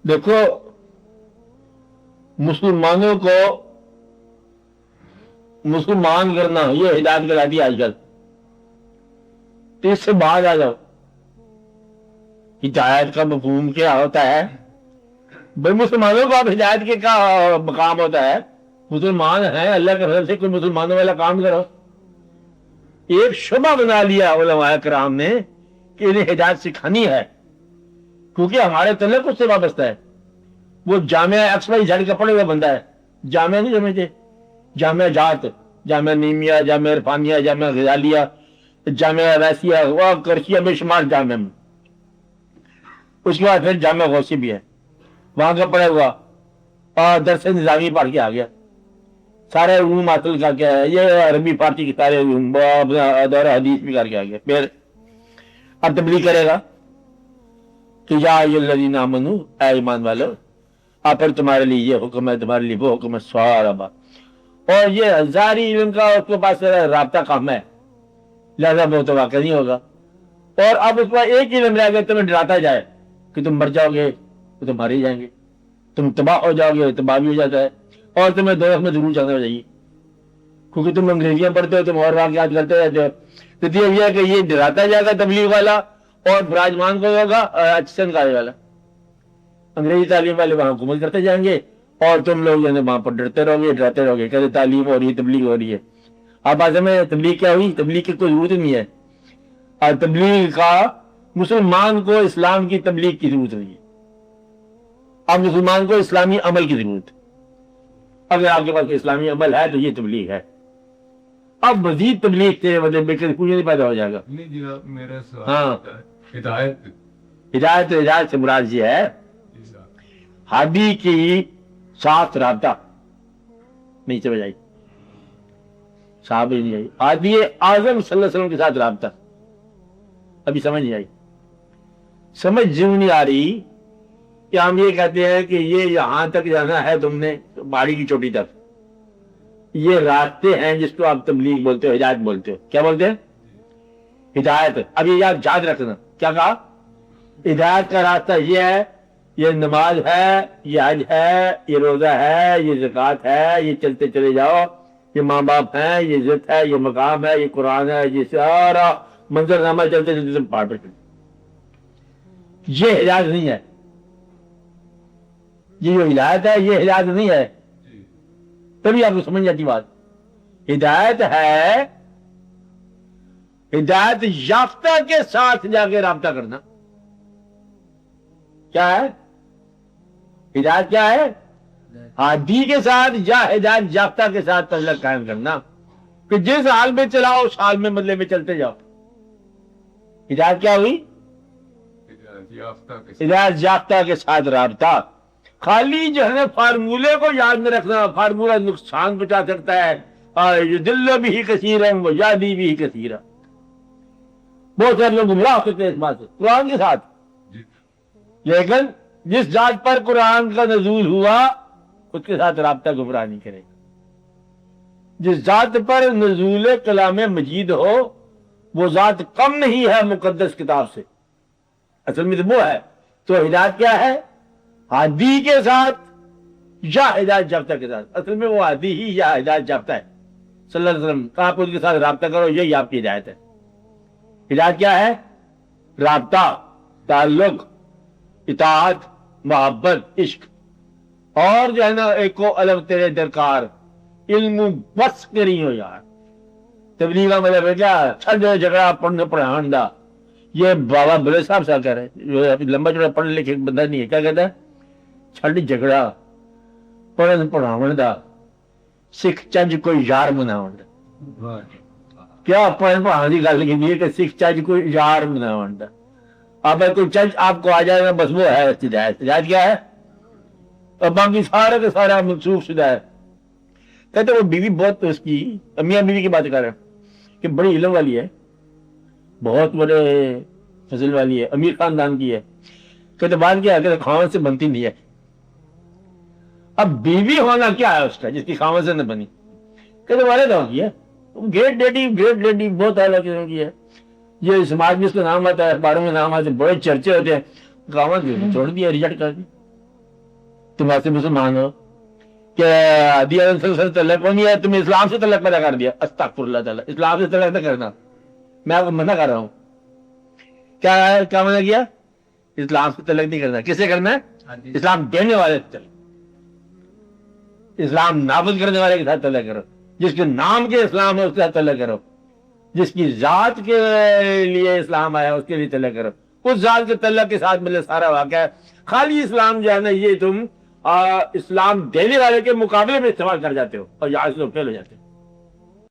دیکھو مسلمانوں کو مسلمان کرنا یہ ہدایت کراتی ہے آج کل. تو اس سے باہر آ جاؤ. ہدایت کا مفہوم کیا ہوتا ہے بھائی؟ مسلمانوں کو اب ہدایت کے کیا مقام ہوتا ہے؟ مسلمان ہیں، اللہ کے فضل سے کوئی مسلمانوں والا کام کرو. ایک شعبہ بنا لیا علماء کرام نے کہ انہیں ہدایت سکھانی ہے، کیونکہ ہمارے تعلق اس سے وابستہ ہے. وہ جامعہ XYZ کا پڑھے ہوا بندہ ہے، جامعہ نہیں سمجھتے، جامعہ جات، جامعہ نیمیا، جامعہ عرفانیہ، جامعہ غزالیہ، جامعہ ویسیہ، وہ کرشیہ میں شمار جامعہ میں. اس کے بعد پھر جامعہ غوثی بھی ہے، وہاں کا پڑھا ہوا اور درس نظامی پڑھ کے آ گیا، سارے علوم حاصل کر کے آیا، یہ عربی فارسی کے سارے علوم دور حدیث بھی کر کے آ گیا. پھر اب تبلیغ کرے گا کہ یا ایھا الذین آمنو، اے ایمان والو، اب پھر تمہارے لیے یہ حکم ہے، تمہارے لیے وہ حکم ہے، سارا بات. اور یہ ہزاری علم کا اس کے پاس رابطہ کم ہے، لہذا وہ تو واقع نہیں ہوگا. اور اب اس کا ایک علم رہ گیا، تمہیں ڈراتا جائے کہ تم مر جاؤ گے تو تم مر ہی جائیں گے، تم تباہ ہو جاؤ گے، تباہ بھی ہو جاتا ہے، اور تمہیں دوزخ میں ضرور جانا چاہیے، کیونکہ تم انگریزیاں پڑھتے ہو، تم اور واقعات کرتے رہتے ہو. تو یہ ہے کہ یہ ڈراتا جائے گا تبلیغ والا، اور براجمان کو ہوگا اچھن کالج والا. انگریزی تعلیم والے وہاں حکومت کرتے جائیں گے، اور تم لوگ وہاں پر ڈرتے رہو گے، ڈراتے رہو گے، کہتے تعلیم ہو رہی ہے، تبلیغ ہو رہی ہے. اب آج میں تبلیغ کیا ہوئی؟ تبلیغ کی کوئی ضرورت نہیں ہے. اور تبلیغ کا مسلمان کو اسلام کی تبلیغ کی ضرورت نہیں ہے. اب مسلمان کو اسلامی عمل کی ضرورت ہے. اگر آپ کے پاس اسلامی عمل ہے تو یہ تبلیغ ہے. اب مزید تبلیغ کے مطلب کچھ نہیں پیدا ہو جائے گا. نہیں جی، میرا سوال ہاں، ہدایت ہدایت سے مراد یہ ہے ہادی کی ساتھ رابطہ. نہیں سمجھ آئی؟ صاحب نہیں آئی. ہادی اعظم صلی اللہ علیہ وسلم کے ساتھ رابطہ. ابھی سمجھ نہیں آئی؟ سمجھ جو نہیں آ رہی کہ ہم یہ کہتے ہیں کہ یہ یہاں تک جانا ہے تم نے پہاڑی کی چوٹی تک، یہ راستے ہیں جس کو آپ تبلیغ بولتے ہو، ہدایت بولتے ہو. کیا بولتے ہیں؟ ہدایت. اب یہ یاد رکھنا کیا کہا؟ ہدایت کا راستہ یہ ہے، یہ نماز ہے، یہ حج ہے، یہ روزہ ہے، یہ زکوٰۃ ہے، یہ چلتے چلے جاؤ، یہ ماں باپ ہیں، یہ عزت ہے، یہ مقام ہے، یہ قرآن ہے، یہ سارا منظر نامہ چلتے چلتے پہاڑ پر چلتے. یہ ہدایت نہیں ہے. یہ جو ہدایت ہے یہ ہدایت نہیں ہے. تبھی آپ کو سمجھ جاتی بات. ہدایت ہے ہدایت یافتہ کے ساتھ جا کے رابطہ کرنا. کیا ہے ہدایت؟ کیا ہے؟ ہادی کے ساتھ یا ہدایت یافتہ کے ساتھ تعلق قائم کرنا، کہ جس حال میں چلاؤ اس حال میں مطلب میں چلتے جاؤ. ہدایت کیا ہوئی؟ ہدایت یافتہ کے ساتھ رابطہ. خالی جو ہے فارمولے کو یاد میں رکھنا، فارمولہ نقصان پہنچا سکتا ہے. دل بھی کثیر ہے وہ یادی بھی کثیر ہے. بہت سارے لوگ گمراہ ہوتے ہیں اس بات سے قرآن کے ساتھ. لیکن جس ذات پر قرآن کا نزول ہوا اس کے ساتھ رابطہ گمراہ نہیں کرے گا. جس ذات پر نزول کلام مجید ہو وہ ذات کم نہیں ہے مقدس کتاب سے، اصل میں تو وہ ہے. تو ہدایت کیا ہے؟ ہادی کے ساتھ یا ہدایت یافتہ کے ساتھ. اصل میں وہ ہادی ہی یا ہدایت یافتہ ہے صلی اللہ علیہ وسلم. کہاں پہ اس کے ساتھ رابطہ کرو، یہی آپ کی ہدایت ہے. ہدایت کیا ہے؟ رابطہ، تعلق، اطاعت، محبت، عشق. اور جو ہے نا ایک کو الگ تیرے درکار علم بس کری ہو یار. تبلیغ کا مطلب ہے کیا؟ چھڑ جھگڑا پڑھنے پڑھان دا. یہ بابا بلے صاحب سے کہہ رہے ہیں، لمبا چوڑا پڑھنے لکھے بندہ نہیں ہے. کیا کہتا ہے؟ چھڑ جھگڑا پڑھن پڑھاون دا، سکھ چج کوئی یار مناون دا. کیا پڑھن پڑھاون کی گل کی کہ سکھ چج کوئی یار مناون دا. اب کوئی چج آپ کو آ جائے گا بس وہ ہے ہدایت. ہدایت کیا ہے؟ اور باقی سارے کا سارا منسوخ شدہ ہے. کہتے وہ بیوی بہت اس کی میاں بیوی کی بات کر رہے ہیں کہ بڑی علم والی ہے، بہت بڑے فضل والی ہے، امیر خاندان کی ہے. کہتے بات کیا ہے کہ خاون سے بنتی نہیں ہے. اب بیوی ہونا کیا ہے اس کا جس کی خاون سے نہ بنی؟ کہتے والد ہوگی ہے، گریٹ لیڈی بہت اعلیٰ قسم کی ہے. یہ سماج میں اس کا نام آتا ہے، اخباروں میں نام آتے ہیں، بڑے چرچے ہوتے ہیں. خاون چھوڑ دیا، ریجیکٹ کر دی. تم ایسے مسلمان ہو کہ طلق کو نہیں ہے، تم اسلام سے طلق پیدا کر دیا. استغفر اللہ تعالیٰ، اسلام سے طلق نہ کرنا، میں آپ کو منع کر رہا ہوں. کیا منع کیا؟ اسلام سے طلق نہیں کرنا. کس سے کرنا ہے؟ اسلام دینے والے سے طلق. اسلام نافذ کرنے والے کے ساتھ طلق کرو، جس کے نام کے اسلام ہے اس کے ساتھ طلق کرو، جس کی ذات کے لیے اسلام آیا اس کے لیے طلق کرو. اس ذات کے طلق کے ساتھ ملے سارا واقعہ ہے. خالی اسلام جو ہے نا یہ تم اسلام دینے والے کے مقابلے میں استعمال کر جاتے ہو اور یہاں سے لوگ فیل ہو جاتے ہیں.